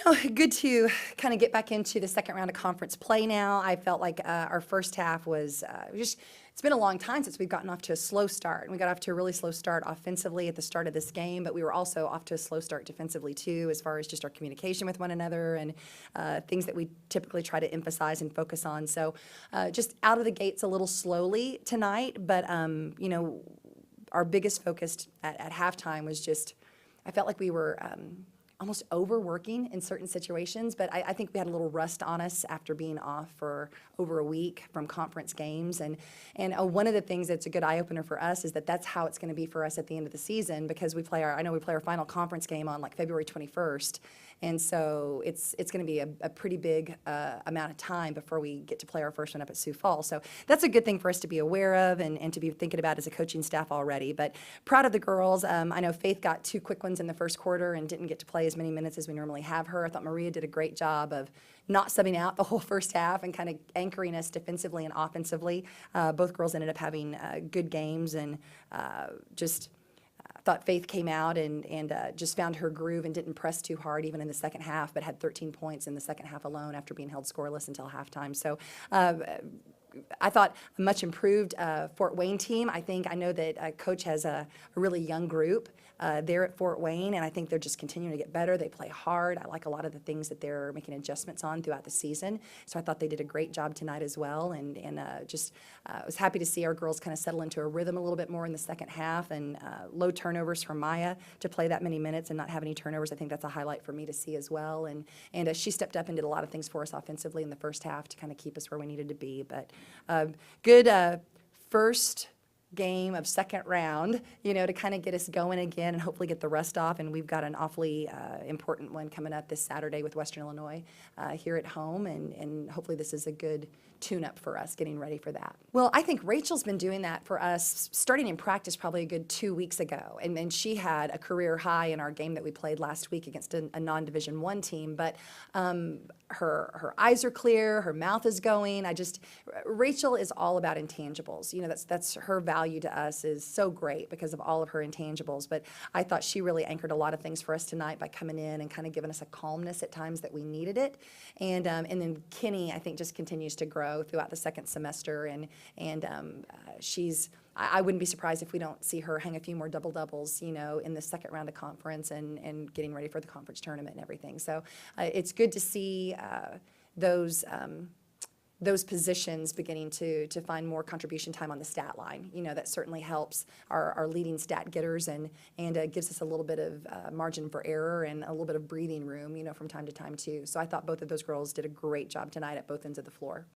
No, good to kind of get back into the second round of conference play now. I felt like our first half was just, it's been a long time since we've gotten off to a slow start. And we got off to a really slow start offensively at the start of this game, but we were also off to a slow start defensively too, as far as just our communication with one another and things that we typically try to emphasize and focus on. So just out of the gates a little slowly tonight, but, our biggest focus at halftime was just, I felt like we were almost overworking in certain situations, but I think we had a little rust on us after being off for over a week from conference games. And one of the things that's a good eye opener for us is that that's how it's going to be for us at the end of the season, because I know we play our final conference game on like February 21st. And so it's going to be a pretty big amount of time before we get to play our first one up at Sioux Falls. So that's a good thing for us to be aware of and to be thinking about as a coaching staff already. But proud of the girls. I know Faith got 2 quick ones in the first quarter and didn't get to play as many minutes as we normally have her. I thought Maria did a great job of not subbing out the whole first half and kind of anchoring us defensively and offensively. Both girls ended up having good games and just thought Faith came out and just found her groove and didn't press too hard even in the second half, but had 13 points in the second half alone after being held scoreless until halftime. So I thought a much improved Fort Wayne team. I know that Coach has a really young group there at Fort Wayne, and I think they're just continuing to get better. They play hard. I like a lot of the things that they're making adjustments on throughout the season. So I thought they did a great job tonight as well, and just was happy to see our girls kind of settle into a rhythm a little bit more in the second half, and low turnovers from Maya to play that many minutes and not have any turnovers. I think that's a highlight for me to see as well. And she stepped up and did a lot of things for us offensively in the first half to kind of keep us where we needed to be. But good first game of second round, to kind of get us going again and hopefully get the rust off. And we've got an awfully important one coming up this Saturday with Western Illinois here at home. And hopefully this is a good tune-up for us getting ready for that. Well, I think Rachel's been doing that for us starting in practice probably a good 2 weeks ago. And she had a career high in our game that we played last week against a non-Division I team. But her eyes are clear, her mouth is going. Rachel is all about intangibles. That's her value to us is so great because of all of her intangibles. But I thought she really anchored a lot of things for us tonight by coming in and kind of giving us a calmness at times that we needed it. And then Kenny, I think, just continues to grow throughout the second semester, and I wouldn't be surprised if we don't see her hang a few more double-doubles, in the second round of conference and getting ready for the conference tournament and everything. So it's good to see those positions beginning to find more contribution time on the stat line. That certainly helps our leading stat getters and gives us a little bit of margin for error and a little bit of breathing room, from time to time too. So I thought both of those girls did a great job tonight at both ends of the floor.